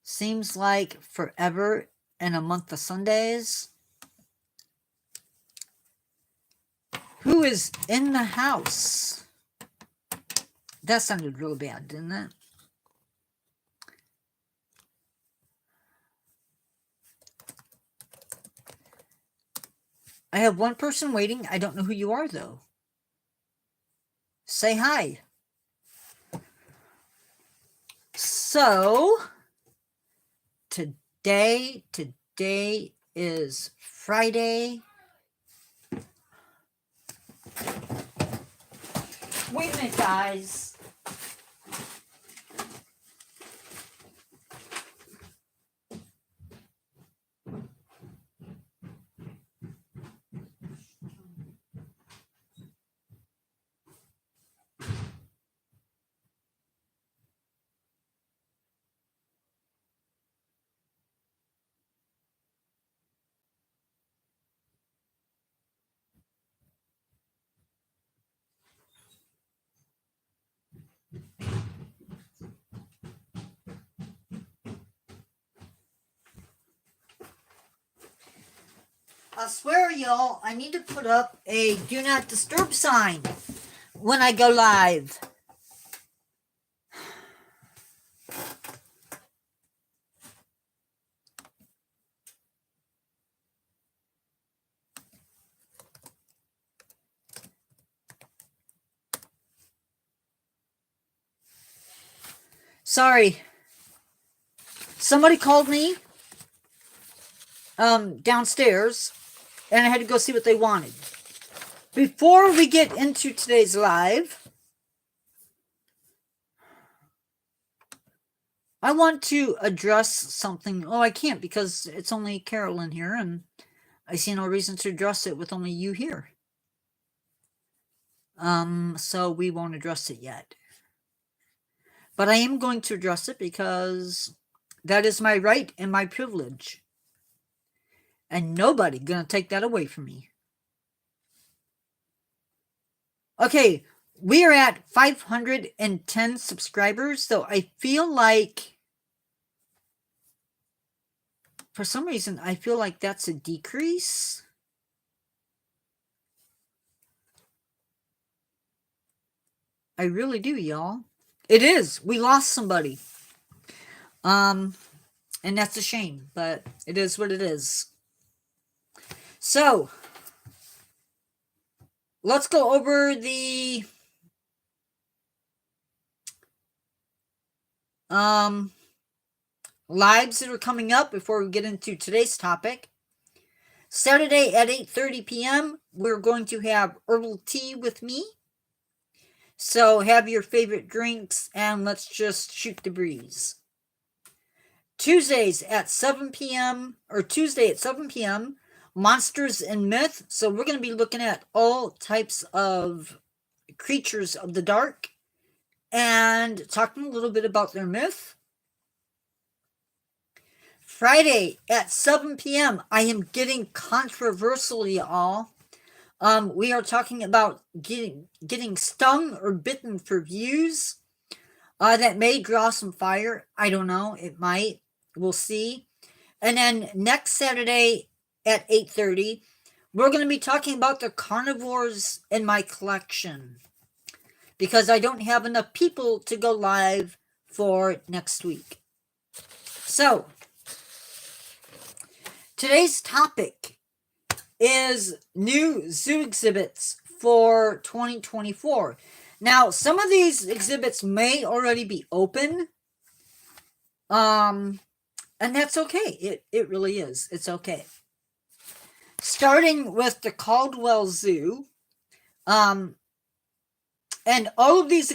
Seems like forever and a month of Sundays. Who is in the house? That sounded real bad, didn't it? I have one person waiting. I don't know who you are, though. Say hi. So, today is Friday. Wait a minute, guys. I swear, y'all, I need to put up a do not disturb sign when I go live. Sorry. Somebody called me downstairs, and I had to go see what they wanted. Before we get into today's live, I want to address something. Oh, I can't because it's only Carolyn here, and I see no reason to address it with only you here. So we won't address it yet. But I am going to address it because that is my right and my privilege. And nobody gonna take that away from me. Okay, we are at 510 subscribers, so I feel like, for some reason, I feel like that's a decrease. I really do, y'all. It is. We lost somebody. And that's a shame, but it is what it is. So, let's go over the lives that are coming up before we get into today's topic. Saturday at 8:30 p.m., we're going to have herbal tea with me. So have your favorite drinks and let's just shoot the breeze. Tuesdays at 7 p.m. or Tuesday at 7 p.m., Monsters and Myth. So we're going to be looking at all types of creatures of the dark and talking a little bit about their myth. Friday at 7 p.m., I am getting controversial, y'all. We are talking about getting stung or bitten for views. That may draw some fire. I don't know. It might. We'll see. And then next Saturday at 8:30, we're going to be talking about the carnivores in my collection because I don't have enough people to go live for next week. So, today's topic is new zoo exhibits for 2024. Now, some of these exhibits may already be open. And that's okay. It really is. It's okay. Starting with the Caldwell Zoo. And all of these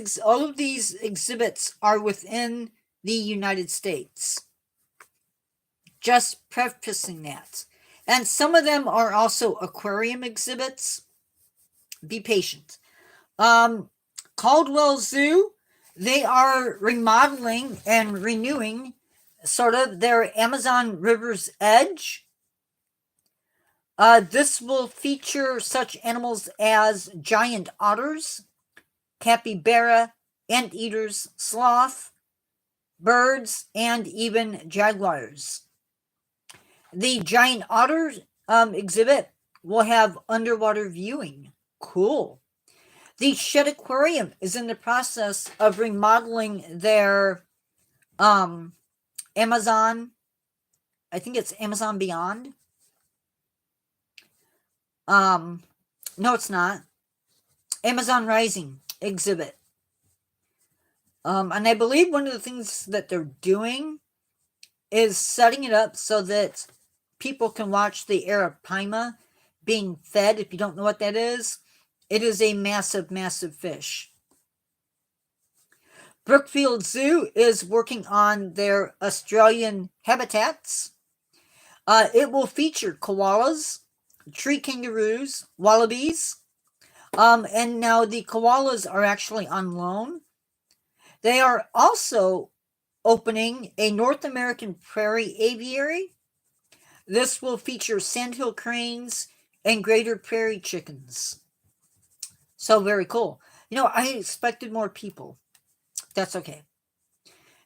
exhibits are within the United States. Just prefacing that. And some of them are also aquarium exhibits. Be patient. Caldwell Zoo, they are remodeling and renewing sort of their Amazon River's edge. This will feature such animals as giant otters, capybara, anteaters, sloth, birds, and even jaguars. The giant otter exhibit will have underwater viewing. Cool. The Shed Aquarium is in the process of remodeling their um, Amazon, I think it's Amazon Beyond. No, it's not. Amazon Rising exhibit. And I believe one of the things that they're doing is setting it up so that people can watch the arapaima being fed. If you don't know what that is, it is a massive, massive fish. Brookfield Zoo is working on their Australian habitats. It will feature koalas, tree kangaroos, wallabies, and now the koalas are actually on loan. They are also opening a North American prairie aviary. This will feature sandhill cranes and greater prairie chickens. So very cool. I expected more people. That's okay.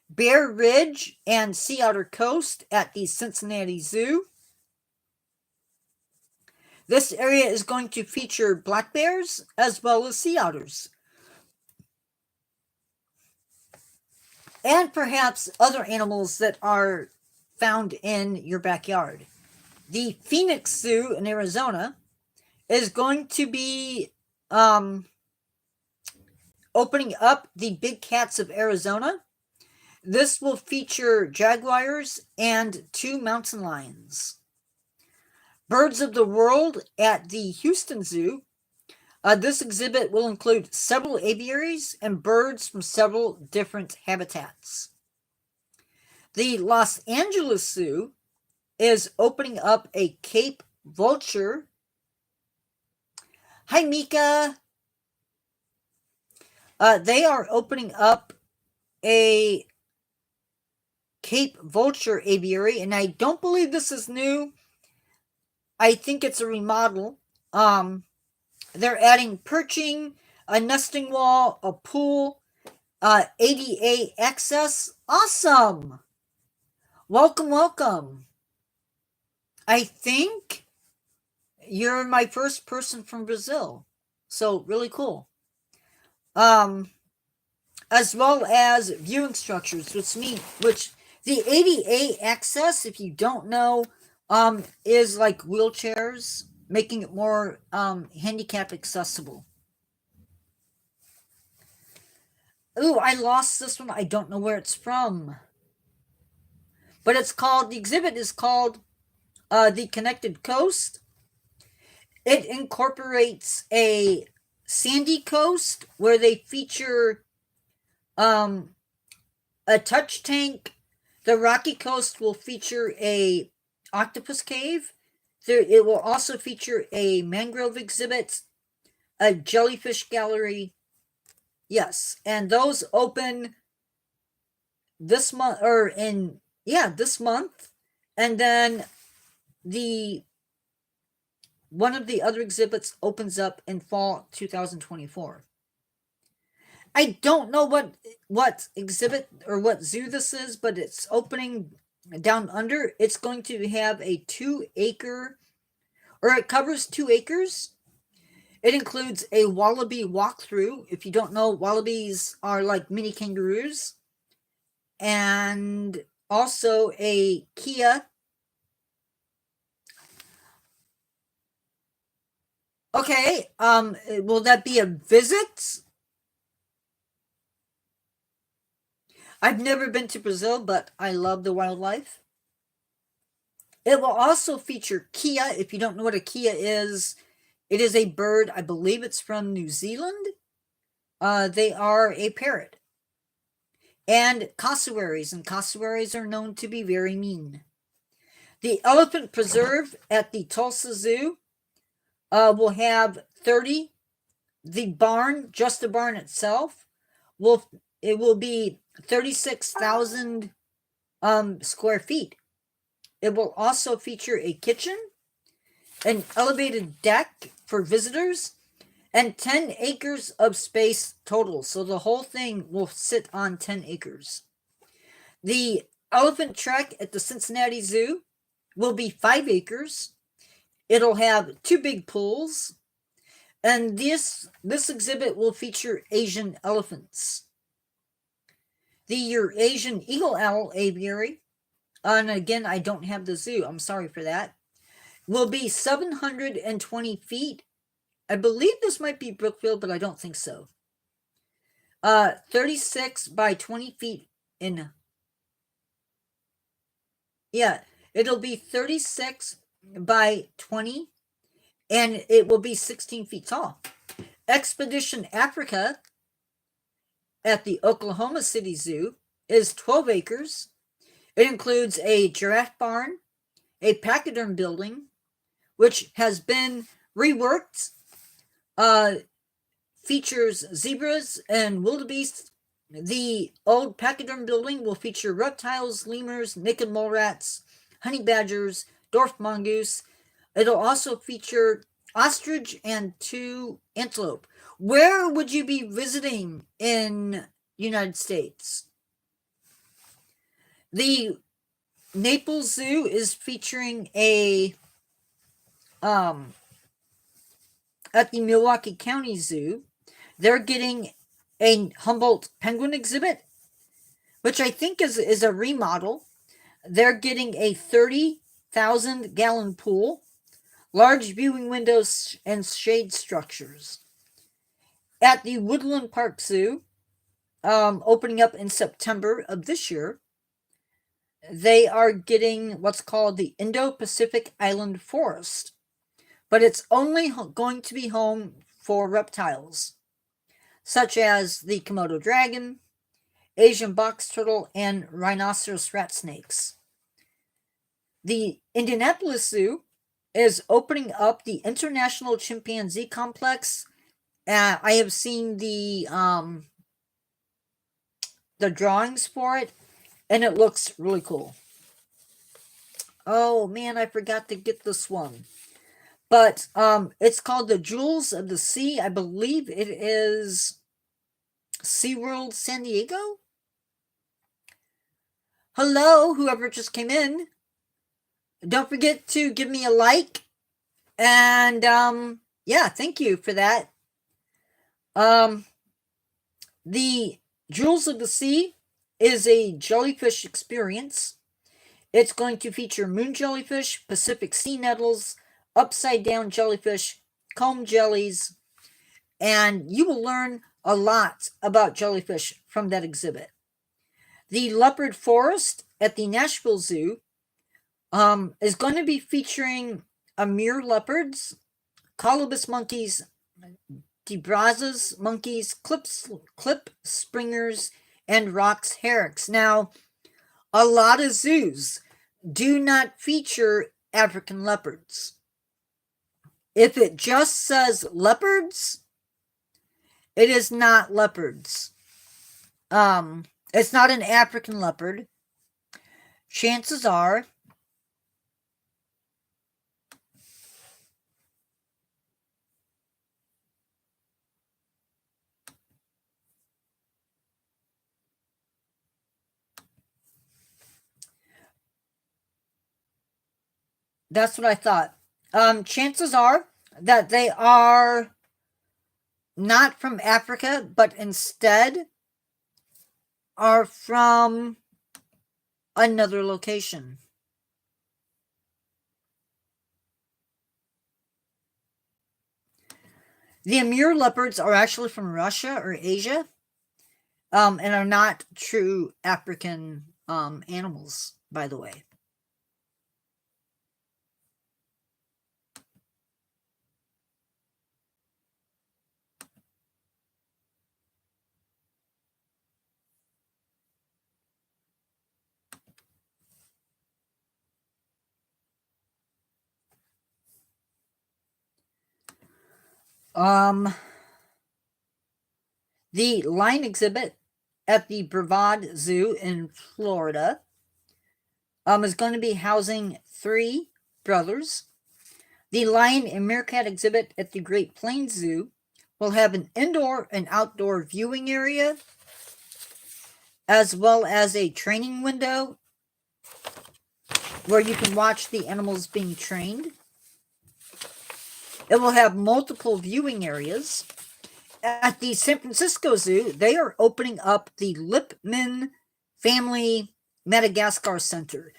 Bear Ridge and Sea Otter Coast at the Cincinnati Zoo. This area is going to feature black bears as well as sea otters. And perhaps other animals that are found in your backyard. The Phoenix Zoo in Arizona is going to be opening up the Big Cats of Arizona. This will feature jaguars and 2 mountain lions. Birds of the World at the Houston Zoo. This exhibit will include several aviaries and birds from several different habitats. The Los Angeles Zoo is opening up a Cape vulture. Hi, Mika. They are opening up a Cape vulture aviary, and I don't believe this is new. I think it's a remodel. They're adding perching, a nesting wall, a pool, ADA access. Awesome. Welcome, welcome. I think you're my first person from Brazil. So really cool. As well as viewing structures, which the ADA access, if you don't know, is like wheelchairs, making it more handicap accessible. Ooh, I lost this one. I don't know where it's from. But the exhibit is called The Connected Coast. It incorporates a sandy coast where they feature a touch tank. The rocky coast will feature a octopus cave. It will also feature a mangrove exhibit, a jellyfish gallery. Yes, and those open this month, this month, and then one of the other exhibits opens up in fall 2024. I don't know what exhibit or what zoo this is, but it's opening down under. It's going to have a 2-acre, or it covers 2 acres. It includes a wallaby walkthrough. If you don't know, wallabies are like mini kangaroos. And also a Kia. Okay, will that be a visit? I've never been to Brazil, but I love the wildlife. It will also feature Kia. If you don't know what a Kia is, it is a bird. I believe it's from New Zealand. They are a parrot. And cassowaries are known to be very mean. The Elephant Preserve at the Tulsa Zoo will have 30. The barn, just the barn itself, will be 36,000 square feet. It will also feature a kitchen, an elevated deck for visitors, and 10 acres of space total. So the whole thing will sit on 10 acres. The elephant track at the Cincinnati Zoo will be 5 acres. It'll have 2 big pools, and this exhibit will feature Asian elephants. The Eurasian eagle owl aviary, and again, I don't have the zoo, I'm sorry for that, will be 720 feet. I believe this might be Brookfield, but I don't think so. 36 by 20 feet in. Yeah, it'll be 36 by 20, and it will be 16 feet tall. Expedition Africa at the Oklahoma City Zoo is 12 acres. It includes a giraffe barn, a pachyderm building, which has been reworked, features zebras and wildebeest. The old pachyderm building will feature reptiles, lemurs, naked mole rats, honey badgers, dwarf mongoose. It'll also feature ostrich and 2 antelope. Where would you be visiting in United States? The Naples Zoo is featuring a at the Milwaukee County Zoo. They're getting a Humboldt penguin exhibit, which I think is a remodel. They're getting a 30,000 gallon pool, large viewing windows, and shade structures. At the Woodland Park Zoo, opening up in September of this year, they are getting what's called the Indo-Pacific Island Forest, but it's only going to be home for reptiles, such as the Komodo dragon, Asian box turtle, and rhinoceros rat snakes. The Indianapolis Zoo is opening up the International Chimpanzee Complex. I have seen the drawings for it, and it looks really cool. Oh man, I forgot to get this one. But it's called the Jewels of the Sea. I believe it is SeaWorld San Diego. Hello, whoever just came in. Don't forget to give me a like. And yeah, thank you for that. The Jewels of the Sea is a jellyfish experience. It's going to feature moon jellyfish, Pacific sea nettles, upside down jellyfish, comb jellies, and you will learn a lot about jellyfish from that exhibit. The Leopard Forest at the Nashville Zoo is going to be featuring Amur leopards, colobus monkeys, DeBrazos monkeys, clip springers, and Rox herricks. Now, a lot of zoos do not feature African leopards. If it just says leopards, it is not leopards. It's not an African leopard. Chances are that's what I thought. Chances are that they are not from Africa, but instead are from another location. The Amur leopards are actually from Russia or Asia, and are not true African animals, by the way. The lion exhibit at the Brevard Zoo in Florida is going to be housing 3 brothers. The lion and meerkat exhibit at the Great Plains Zoo will have an indoor and outdoor viewing area. as well as a training window where you can watch the animals being trained. It will have multiple viewing areas. At the San Francisco Zoo, they are opening up the Lipman Family Madagascar Center.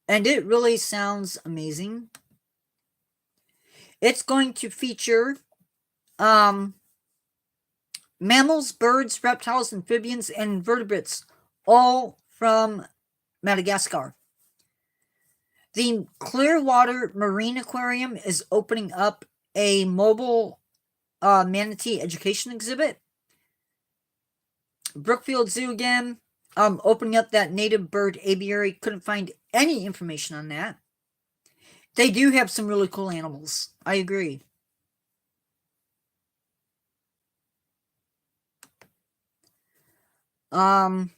And it really sounds amazing. It's going to feature mammals, birds, reptiles, amphibians, and invertebrates, all from Madagascar. The Clearwater Marine Aquarium is opening up a mobile manatee education exhibit. Brookfield Zoo again, opening up that native bird aviary. Couldn't find any information on that. They do have some really cool animals. I agree. The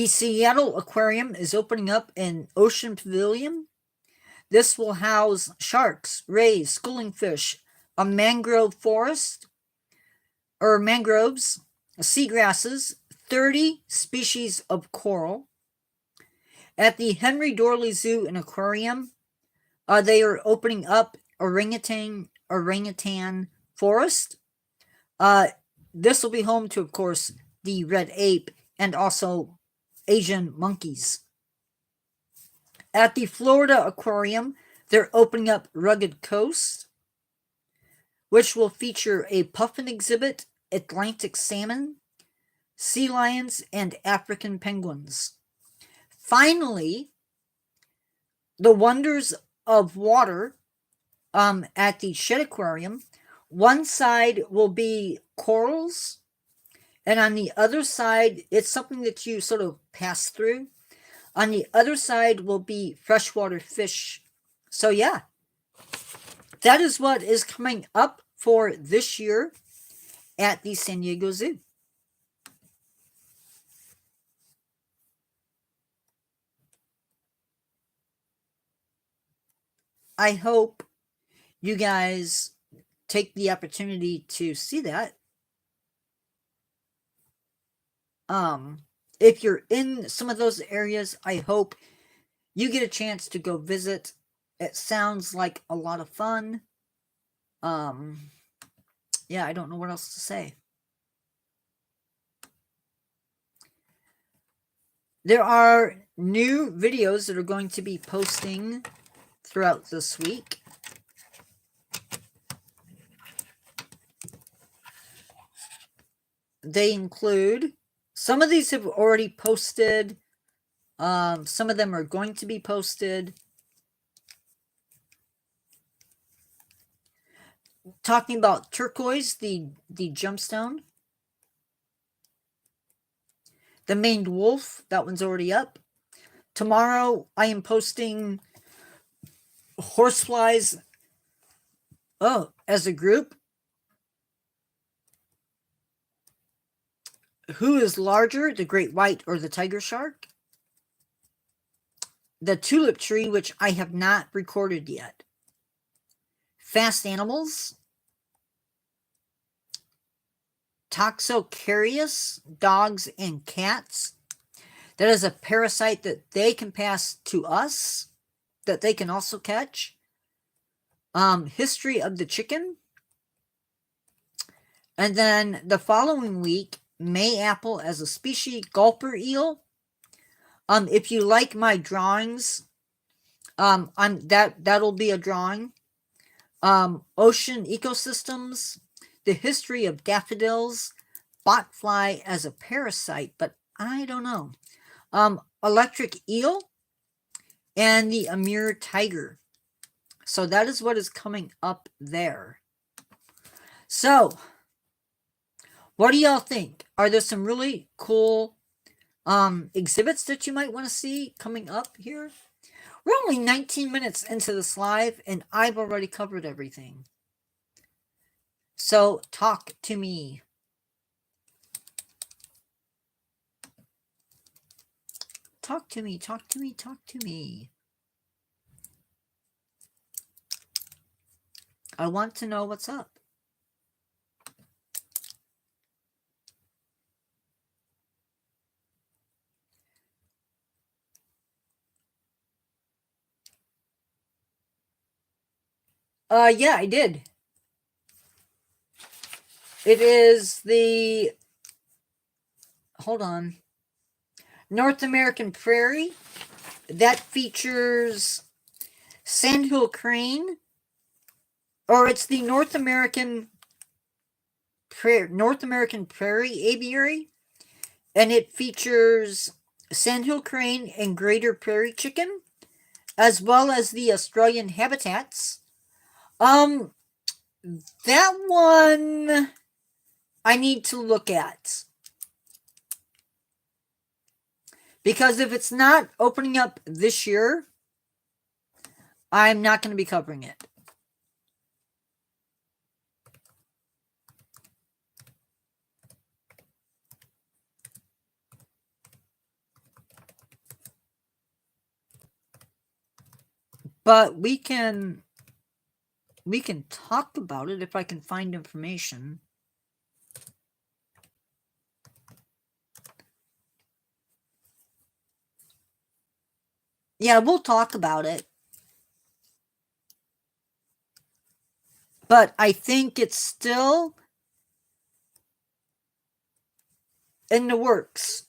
Seattle Aquarium is opening up an ocean pavilion. This will house sharks, rays, schooling fish, a mangrove forest, or mangroves, seagrasses, 30 species of coral. At the Henry Dorley Zoo and Aquarium, they are opening up orangutan forest. This will be home to, of course, the red ape and also Asian monkeys. At the Florida Aquarium, they're opening up Rugged Coast, which will feature a puffin exhibit, Atlantic salmon, sea lions, and African penguins. Finally, the Wonders of Water at the Shed Aquarium. One side will be corals, and on the other side, it's something that you sort of pass through. On the other side will be freshwater fish. So yeah, that is what is coming up for this year at the San Diego Zoo. I hope you guys take the opportunity to see that. If you're in some of those areas, I hope you get a chance to go visit. It sounds like a lot of fun. Yeah, I don't know what else to say. There are new videos that are going to be posting throughout this week. They include, some of these have already posted. Some of them are going to be posted. Talking about turquoise, the gemstone. The maned wolf, that one's already up. Tomorrow, I am posting horseflies as a group. Who is larger, the great white or the tiger shark? The tulip tree, which I have not recorded yet. Fast animals. Toxocarius, dogs and cats. That is a parasite that they can pass to us, that they can also catch. History of the chicken. And then the following week, Mayapple as a species, gulper eel. If you like my drawings, that'll be a drawing. Ocean ecosystems, the history of daffodils, botfly as a parasite, but I don't know. Electric eel, and the Amur tiger. So that is what is coming up there. So, what do y'all think? Are there some really cool exhibits that you might want to see coming up here? We're only 19 minutes into this live, and I've already covered everything. So, talk to me. Talk talk to me, talk to me, talk to me. I want to know what's up. Yeah, I did. It is the, hold on, North American Prairie. That features sandhill crane, or it's the North American Prairie Aviary, and it features sandhill crane and greater prairie chicken, as well as the Australian habitats. That one I need to look at, because if it's not opening up this year, I'm not going to be covering it. But we can talk about it if I can find information. Yeah, we'll talk about it. But I think it's still in the works.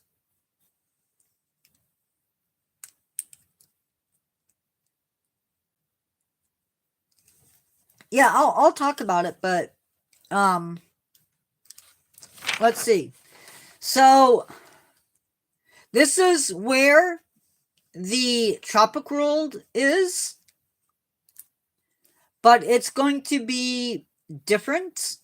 Yeah, I'll talk about it, but let's see. So this is where the Tropic World is, but it's going to be different.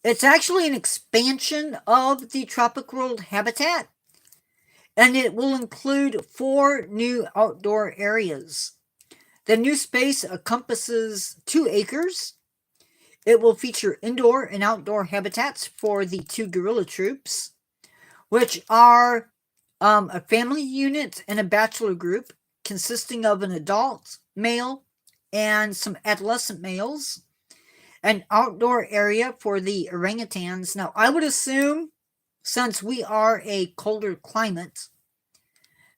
It's actually an expansion of the Tropic World habitat, and it will include 4 new outdoor areas. The new space encompasses 2 acres. It will feature indoor and outdoor habitats for the 2 guerrilla troops, which are a family unit and a bachelor group consisting of an adult male and some adolescent males. An outdoor area for the orangutans. Now, I would assume, since we are a colder climate,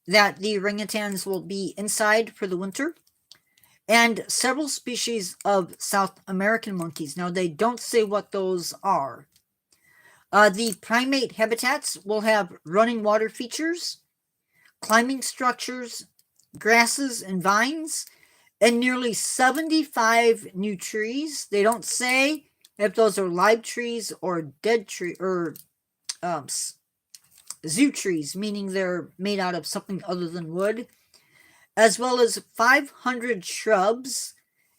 that the orangutans will be inside for the winter. And several species of South American monkeys. Now, they don't say what those are. The primate habitats will have running water features, climbing structures, grasses and vines, and nearly 75 new trees. They don't say if those are live trees or dead tree or zoo trees, meaning they're made out of something other than wood, as well as 500 shrubs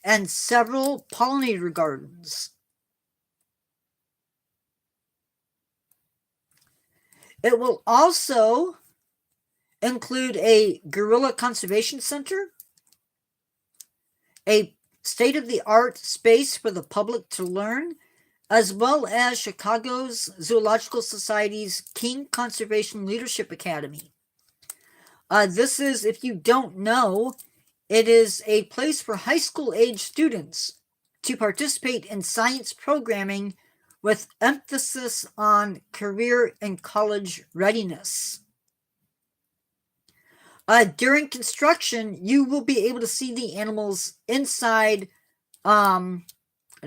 and several pollinator gardens. It will also include a gorilla conservation center, a state-of-the-art space for the public to learn, as well as Chicago's Zoological Society's King Conservation Leadership Academy. This is, if you don't know, it is a place for high school age students to participate in science programming with emphasis on career and college readiness. During construction, you will be able to see the animals inside a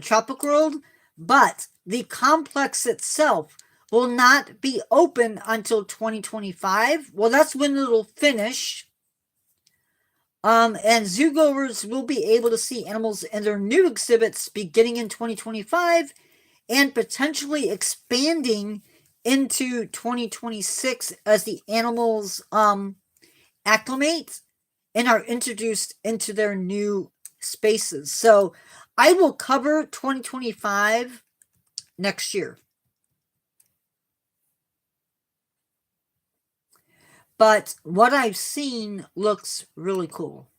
Tropic World, but the complex itself will not be open until 2025. Well, that's when it'll finish. And zoogoers will be able to see animals in their new exhibits beginning in 2025 and potentially expanding into 2026 as the animals acclimate and are introduced into their new spaces. So I will cover 2025 next year. But what I've seen looks really cool.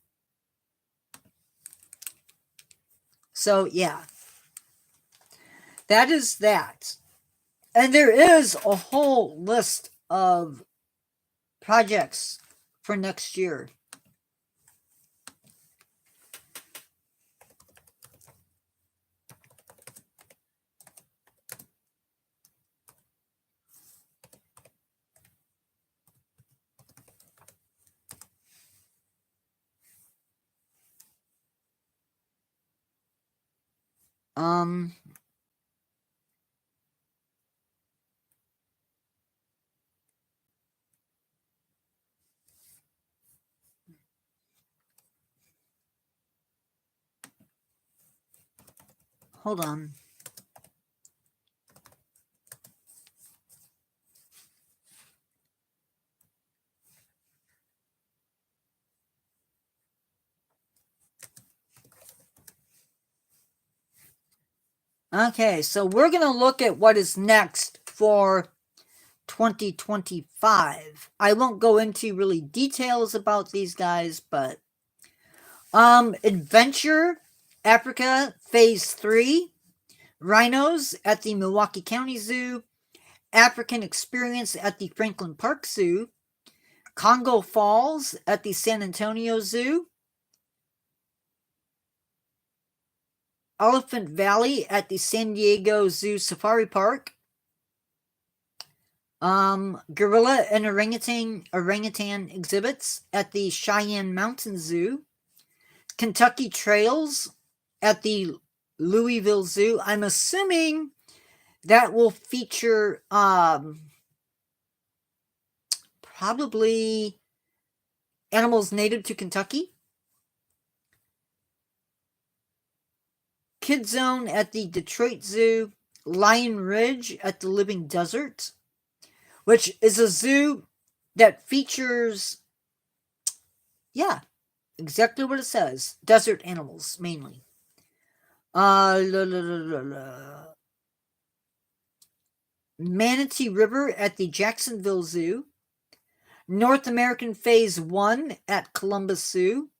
So, yeah. That is that. And there is a whole list of projects for next year. Um, hold on. Okay, so we're going to look at what is next for 2025. I won't go into really details about these guys, but Adventure Africa Phase 3, Rhinos at the Milwaukee County Zoo, African Experience at the Franklin Park Zoo, Congo Falls at the San Antonio Zoo, Elephant Valley at the San Diego Zoo Safari Park, gorilla and orangutan exhibits at the Cheyenne Mountain Zoo, Kentucky Trails at the Louisville Zoo. I'm assuming that will feature probably animals native to Kentucky. Kid Zone at the Detroit Zoo, Lion Ridge at the Living Desert, which is a zoo that features, yeah, exactly what it says, desert animals mainly. Manatee River at the Jacksonville Zoo, North American Phase 1 at Columbus Zoo,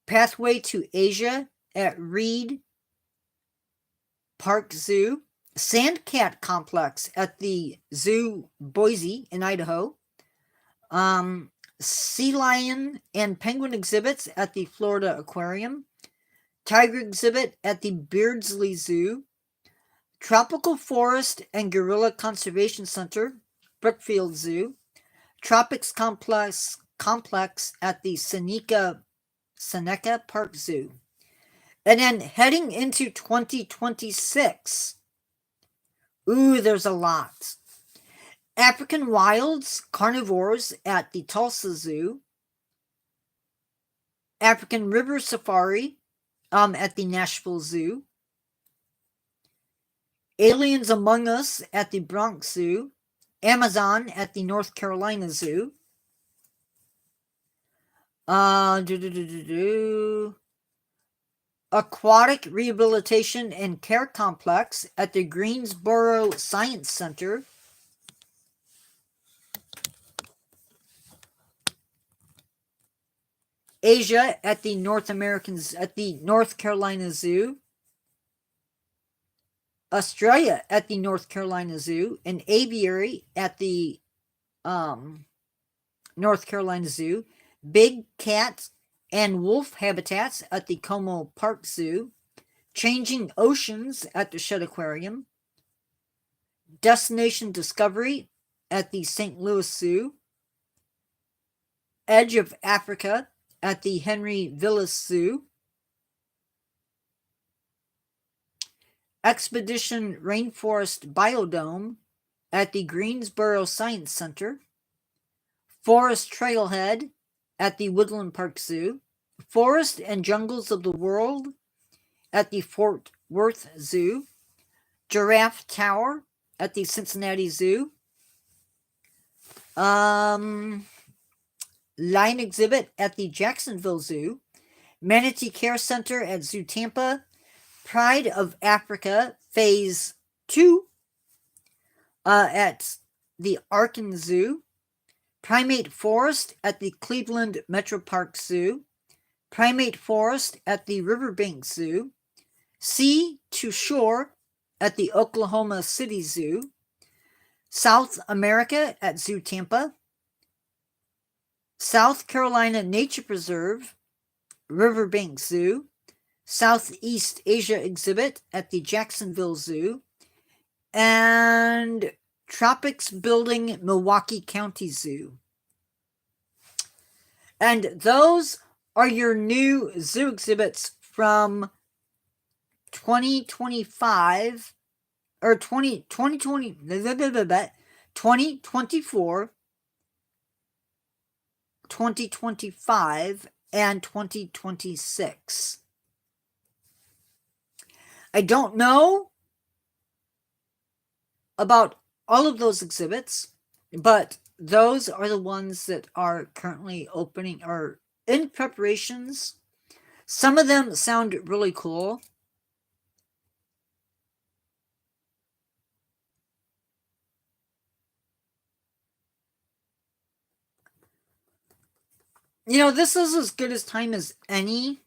Pathway to Asia at Reed Park Zoo, Sandcat Complex at the Zoo Boise in Idaho, sea lion and penguin exhibits at the Florida Aquarium, tiger exhibit at the Beardsley Zoo, tropical forest and gorilla conservation center, Brookfield Zoo, tropics complex at the Seneca Park Zoo. And then heading into 2026, there's a lot. African wilds, carnivores at the Tulsa Zoo, African river safari at the Nashville Zoo, Aliens Among Us at the Bronx Zoo, Amazon at the North Carolina Zoo, Aquatic Rehabilitation and Care Complex at the Greensboro Science Center, Asia at the North Carolina Zoo, Australia at the North Carolina Zoo, an aviary at the North Carolina Zoo, big cat and wolf habitats at the Como Park Zoo, changing oceans at the Shedd Aquarium, Destination Discovery at the St. Louis Zoo, Edge of Africa at the Henry Villas Zoo, Expedition Rainforest Biodome at the Greensboro Science Center, Forest Trailhead at the Woodland Park Zoo, Forest and Jungles of the World at the Fort Worth Zoo, Giraffe Tower at the Cincinnati Zoo, Lion Exhibit at the Jacksonville Zoo, Manatee Care Center at Zoo Tampa, Pride of Africa Phase 2 at the Arkin Zoo, Primate Forest at the Cleveland Metro Park Zoo, Primate Forest at the Riverbank Zoo, Sea to Shore at the Oklahoma City Zoo, South America at Zoo Tampa, South Carolina Nature Preserve, Riverbank Zoo, Southeast Asia exhibit at the Jacksonville Zoo, and Tropics Building, Milwaukee County Zoo. And those are your new zoo exhibits from 2025 or 2024, 2025, and 2026. I don't know about all of those exhibits, but those are the ones that are currently opening or in preparations. Some of them sound really cool. You know, this is as good as time as any.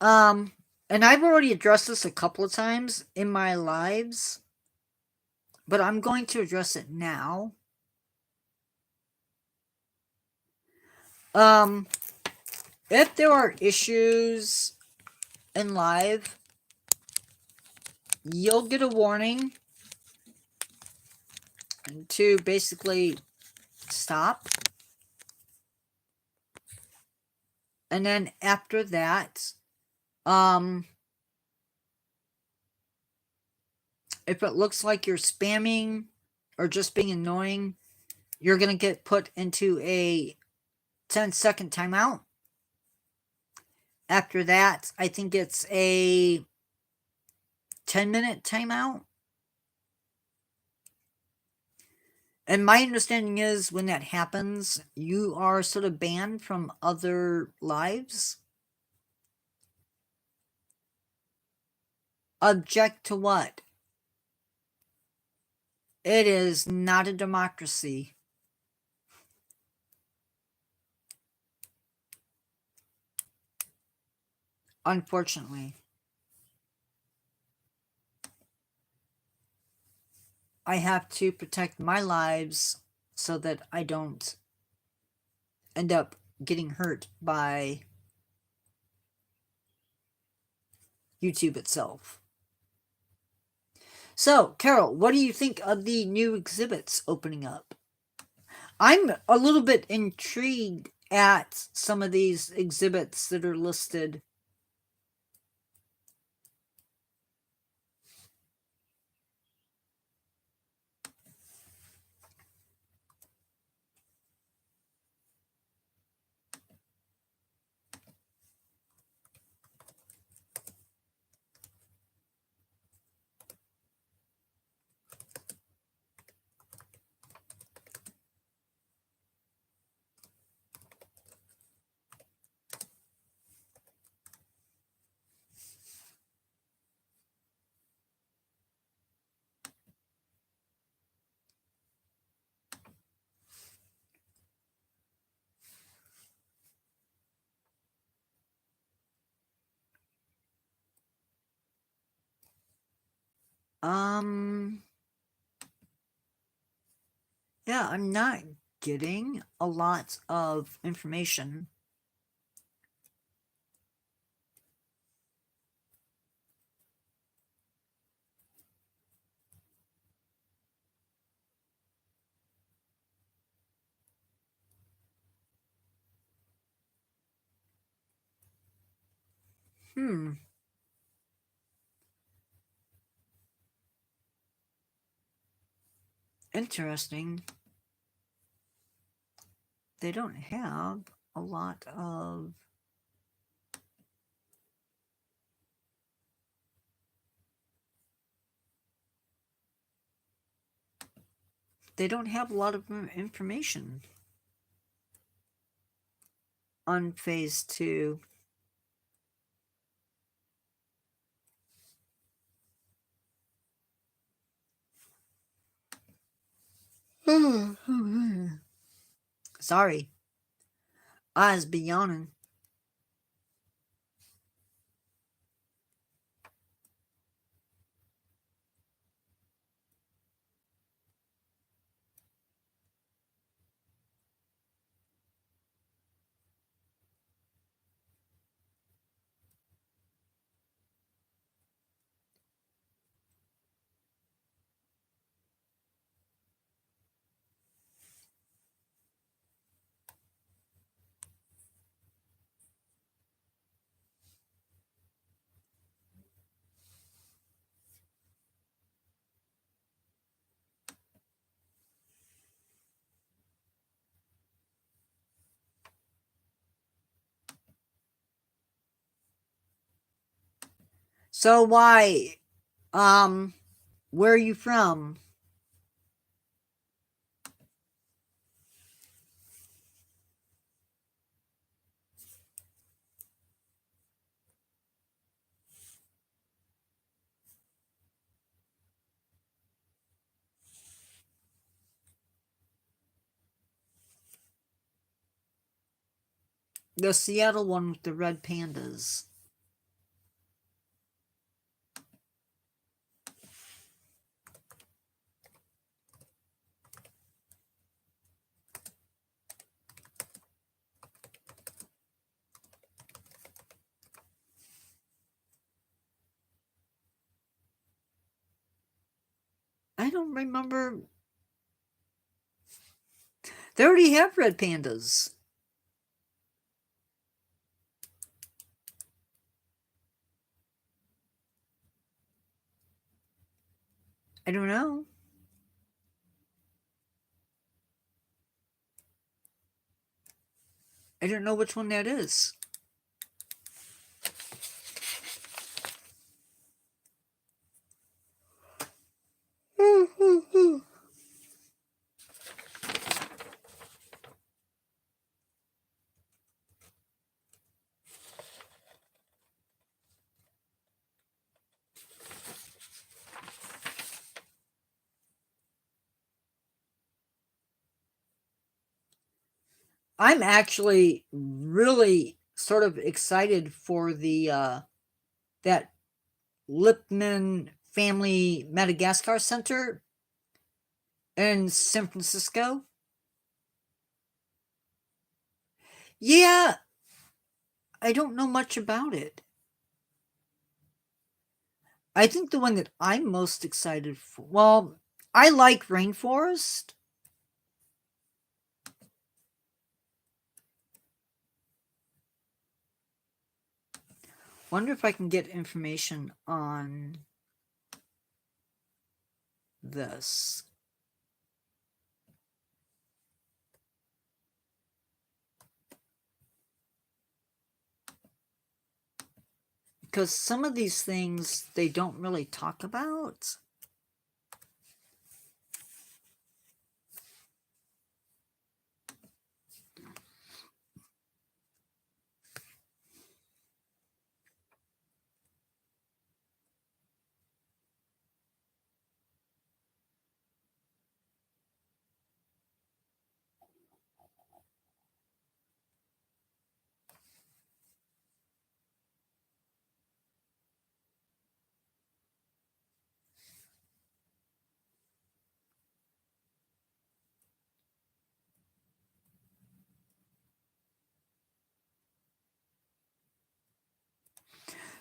And I've already addressed this a couple of times in my lives, but I'm going to address it now. If there are issues in live, you'll get a warning to basically stop. And then after that, if it looks like you're spamming or just being annoying, you're going to get put into a 10-second timeout. After that, I think it's a 10-minute timeout. And my understanding is when that happens, you are sort of banned from other lives. Object to what? It is not a democracy. Unfortunately. I have to protect my lives so that I don't end up getting hurt by YouTube itself. So, Carol, what do you think of the new exhibits opening up? I'm a little bit intrigued at some of these exhibits that are listed. Yeah, I'm not getting a lot of information. Interesting. They don't have a lot of information on phase 2. Sorry. Eyes be yawning. So why, where are you from? The Seattle one with the red pandas. I don't remember. They already have red pandas. I don't know. I don't know which one that is. I'm actually really sort of excited for the that Lipman Family Madagascar Center in San Francisco. Yeah, I don't know much about it. I think the one that I'm most excited for, well, I like rainforest. Wonder if I can get information on this. Because some of these things they don't really talk about.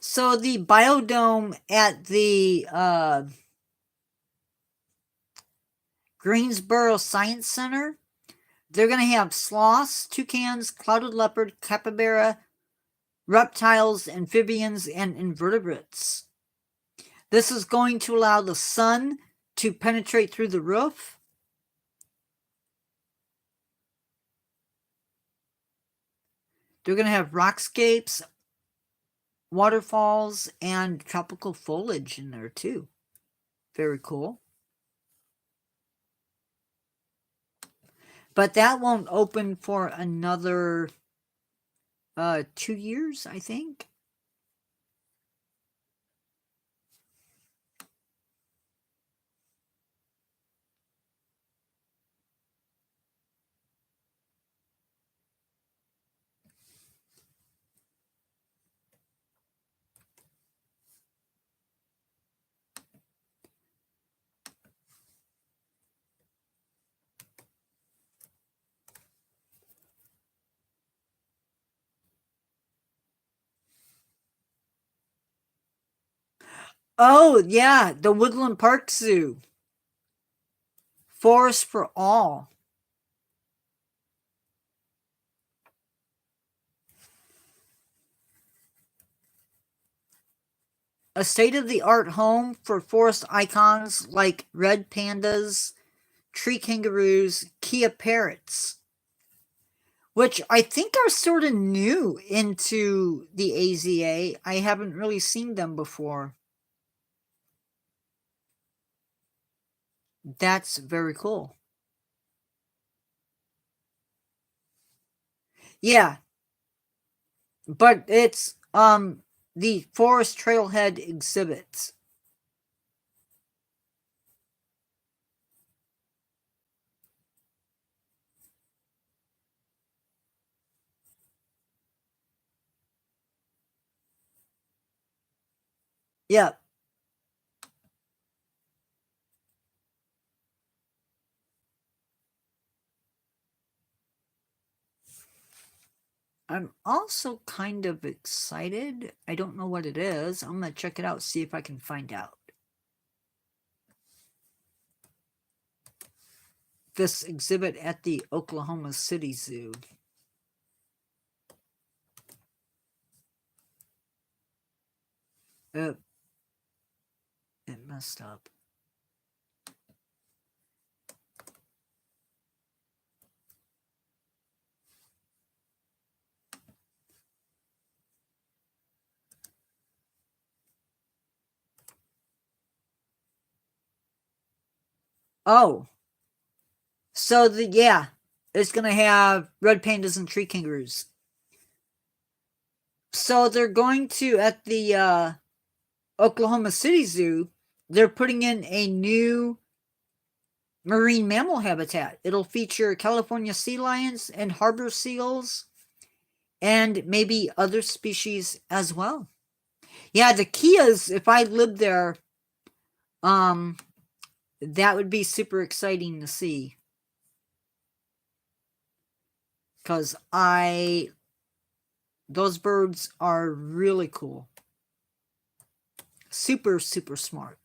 So the biodome at the Greensboro Science Center, they're going to have sloths, toucans, clouded leopard, capybara, reptiles, amphibians, and invertebrates. This is going to allow the sun to penetrate through the roof. They're going to have rockscapes, waterfalls, and tropical foliage in there too. Very cool. But that won't open for another 2 years, I think. Oh, yeah, the Woodland Park Zoo. Forest for All. A state of the art home for forest icons like red pandas, tree kangaroos, Kia parrots. which I think are sort of new into the AZA. I haven't really seen them before. That's very cool. Yeah, but it's the Forest Trailhead exhibits. Yeah. I'm also kind of excited. I don't know what it is. I'm going to check it out, see if I can find out. This exhibit at the Oklahoma City Zoo. It messed up. Oh, so yeah, it's going to have red pandas and tree kangaroos. So they're going to, at the Oklahoma City Zoo, they're putting in a new marine mammal habitat. It'll feature California sea lions and harbor seals and maybe other species as well. Yeah, the key is if I lived there, um, that would be super exciting to see. Because those birds are really cool. Super, super smart.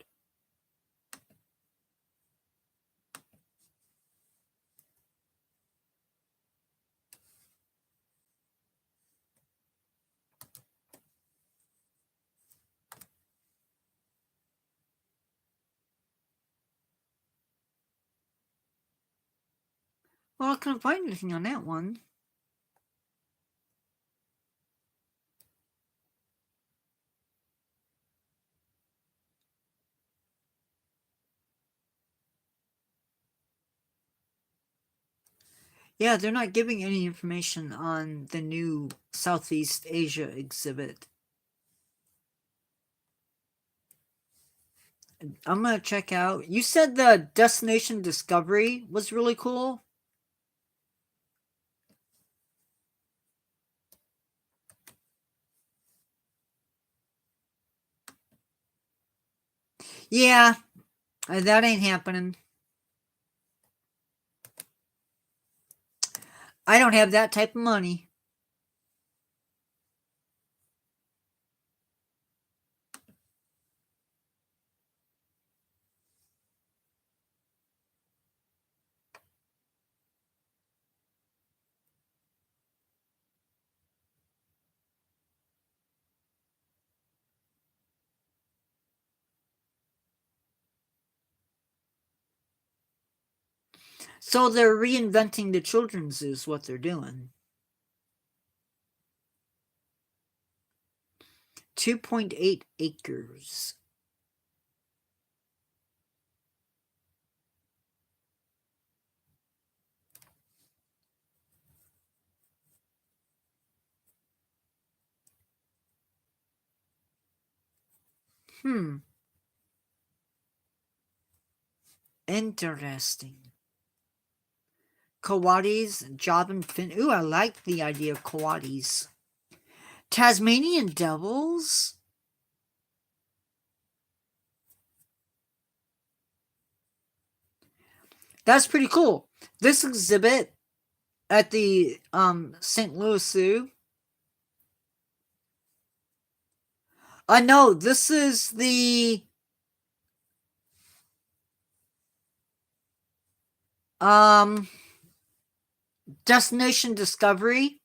Well, I couldn't find anything on that one. Yeah, they're not giving any information on the new Southeast Asia exhibit. I'm gonna check out. You said the Destination Discovery was really cool. Yeah, that ain't happening. I don't have that type of money. So they're reinventing the children's zoo is what they're doing. 2.8 acres. Interesting. Coatis, job and fin. Ooh, I like the idea of coatis. Tasmanian devils? That's pretty cool. This exhibit at the St. Louis Zoo. No, this is the um Destination Discovery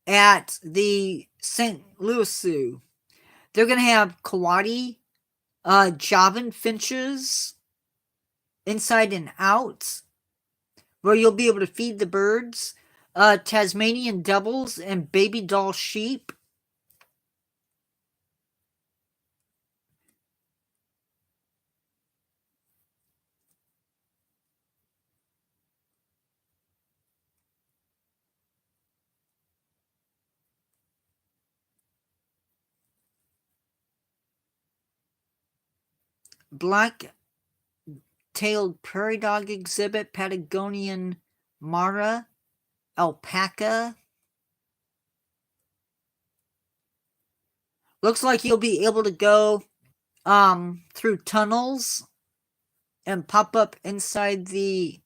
at the St. Louis Zoo. They're gonna have coati, Javan finches, inside and out, where you'll be able to feed the birds, Tasmanian devils, and baby doll sheep. Black-tailed prairie dog exhibit, Patagonian mara, alpaca. Looks like you'll be able to go through tunnels and pop up inside the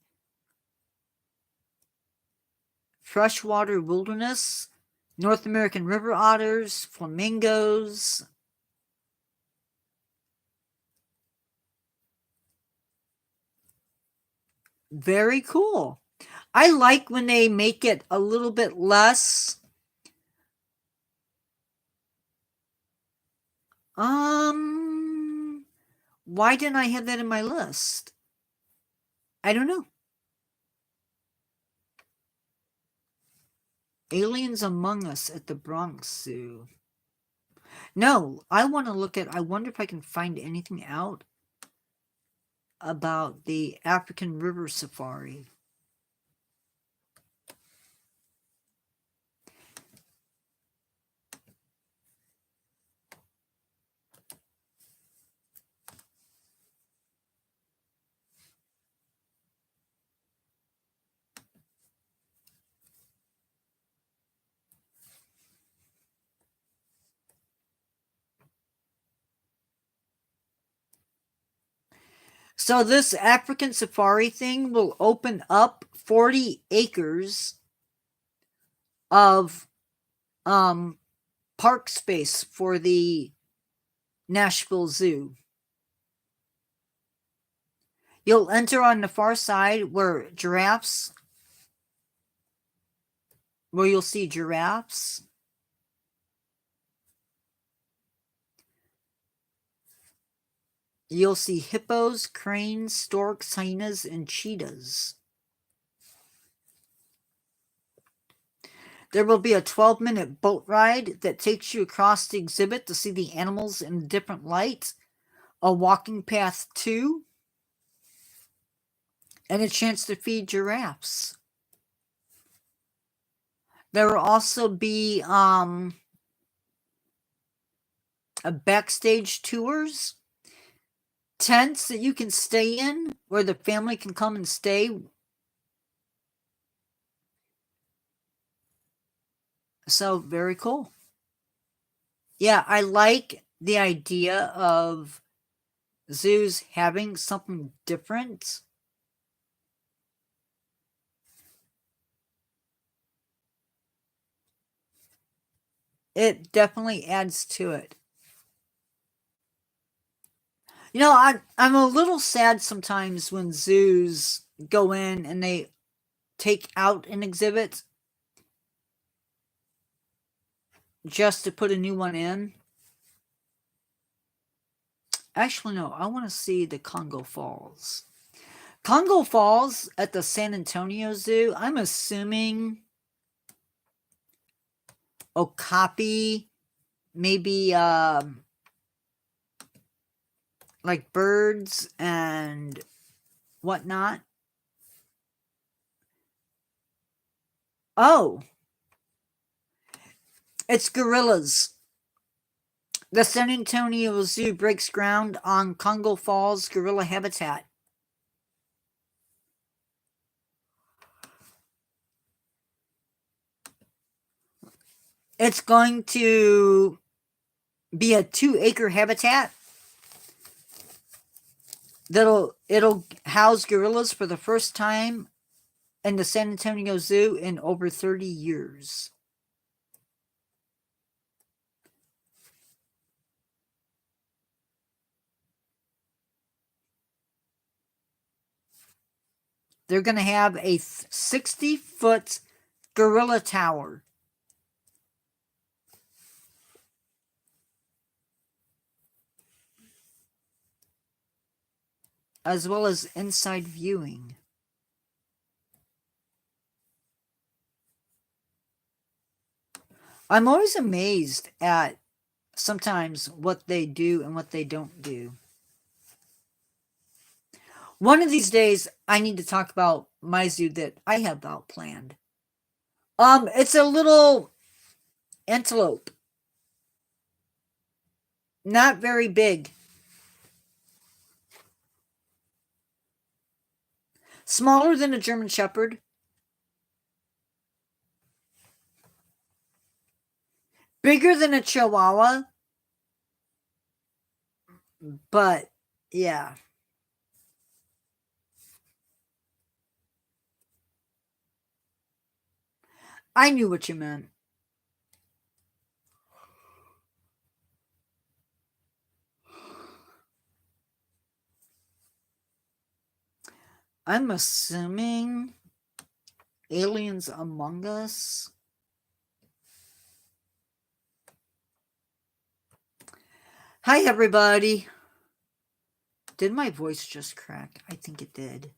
freshwater wilderness. North American river otters, flamingos. Very cool. I like when they make it a little bit less why didn't I have that in my list? I don't know. Aliens Among Us at the Bronx Zoo. No, I want to look at, I wonder if I can find anything out about the African River Safari. So this African safari thing will open up 40 acres of park space for the Nashville Zoo. You'll enter on the far side where you'll see giraffes. You'll see hippos, cranes, storks, hyenas, and cheetahs. There will be a 12-minute boat ride that takes you across the exhibit to see the animals in different lights, a walking path too, and a chance to feed giraffes. There will also be a backstage tours, tents that you can stay in where the family can come and stay. So very cool. Yeah, I like the idea of zoos having something different. It definitely adds to it. You know, I'm a little sad sometimes when zoos go in and they take out an exhibit just to put a new one in. Actually, no, I want to see the Congo Falls. Congo Falls at the San Antonio Zoo, I'm assuming okapi, maybe like birds and whatnot. Oh, it's gorillas. The San Antonio Zoo breaks ground on Congo Falls gorilla habitat. It's going to be a 2-acre habitat it'll house gorillas for the first time in the San Antonio Zoo in over 30 years. They're going to have a 60-foot gorilla tower. As well as inside viewing. I'm always amazed at sometimes what they do and what they don't do. One of these days, I need to talk about my zoo that I have out planned. It's a little antelope, not very big, smaller than a German Shepherd, bigger than a Chihuahua, but yeah, I knew what you meant. I'm assuming Aliens Among Us. Hi, everybody. Did my voice just crack? I think it did.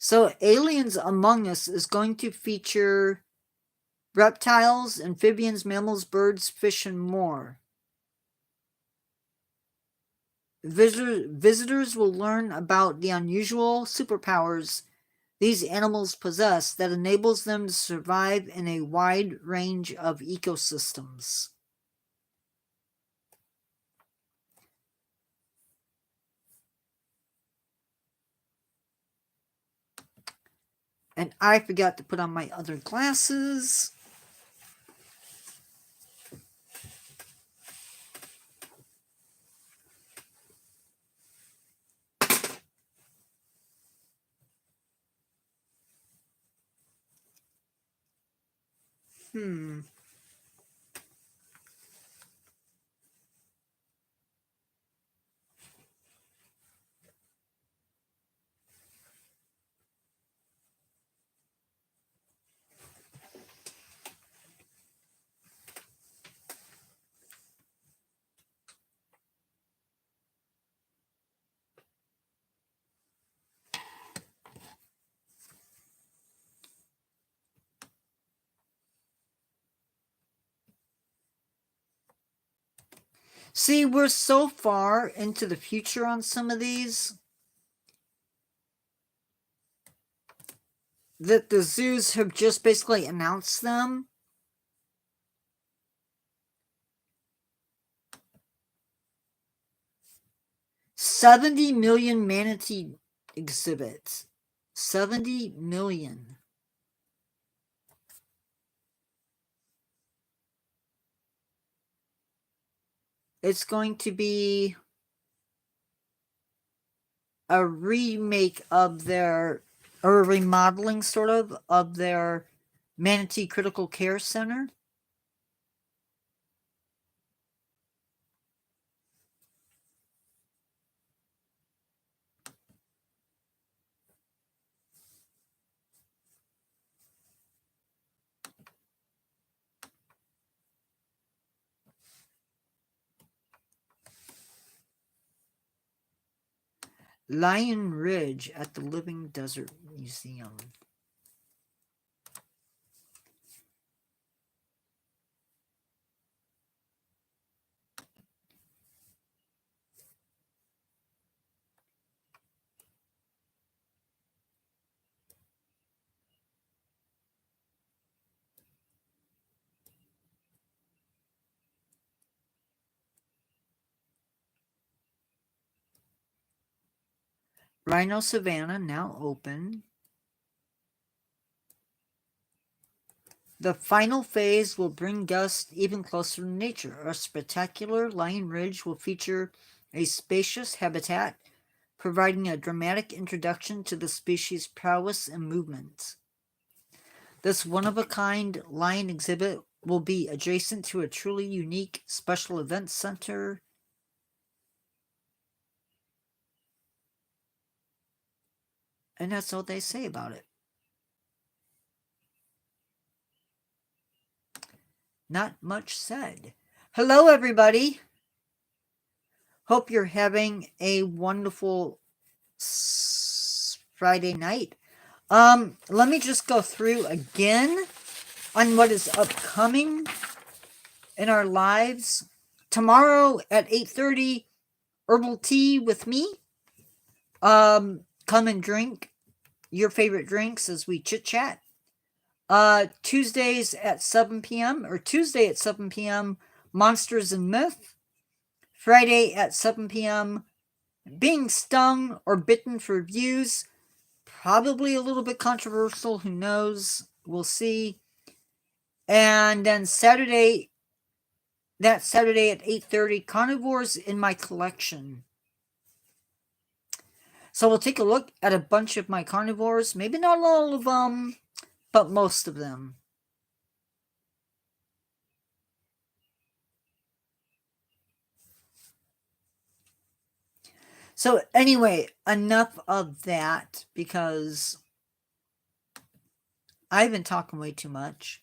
So, Aliens Among Us is going to feature reptiles, amphibians, mammals, birds, fish, and more. Visitors will learn about the unusual superpowers these animals possess that enables them to survive in a wide range of ecosystems. And I forgot to put on my other glasses. Hmm. See, we're so far into the future on some of these that the zoos have just basically announced them. $70 million manatee exhibits. 70 million. It's going to be a remake of their, or a remodeling sort of their Manatee Critical Care Center. Lion Ridge at the Living Desert Museum. Rhino Savannah now open. The final phase will bring guests even closer to nature. Our spectacular Lion Ridge will feature a spacious habitat, providing a dramatic introduction to the species' prowess and movements. This one-of-a-kind lion exhibit will be adjacent to a truly unique special events center. And that's all they say about it. Not much said. Hello, everybody. Hope you're having a wonderful Friday night. Let me just go through again on what is upcoming in our lives. Tomorrow at 8:30, herbal tea with me. Come and drink your favorite drinks as we chit chat. Tuesdays at 7 p.m. or Tuesday at 7 p.m. Monsters and Myth. Friday at 7 p.m. Being stung or bitten for views. Probably a little bit controversial. Who knows? We'll see. And then Saturday at 8:30, Carnivores in My Collection. So we'll take a look at a bunch of my carnivores. Maybe not all of them, but most of them. So anyway, enough of that because I've been talking way too much.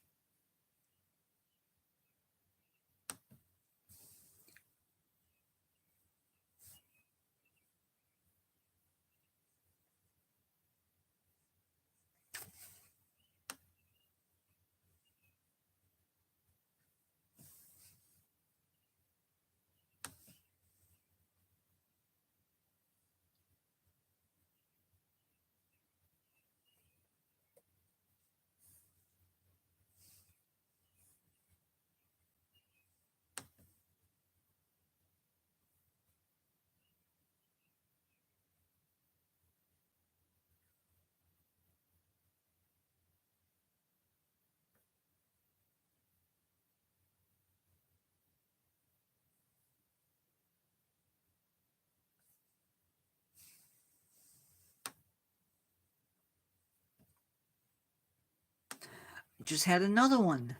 Just had another one.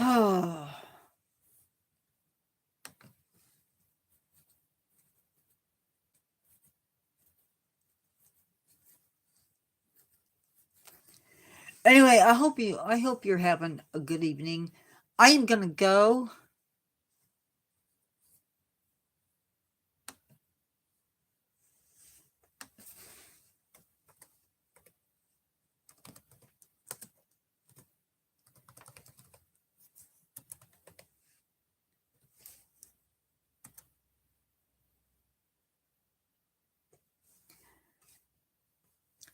Oh. Anyway, I hope you're having a good evening. I am gonna go.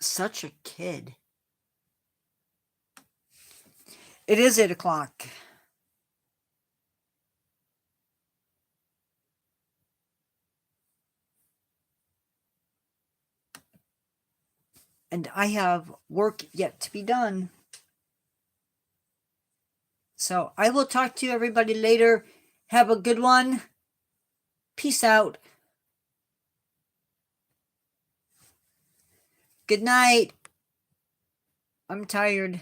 Such a kid. It is 8 o'clock. And I have work yet to be done. So I will talk to you everybody later. Have a good one. Peace out. Good night. I'm tired.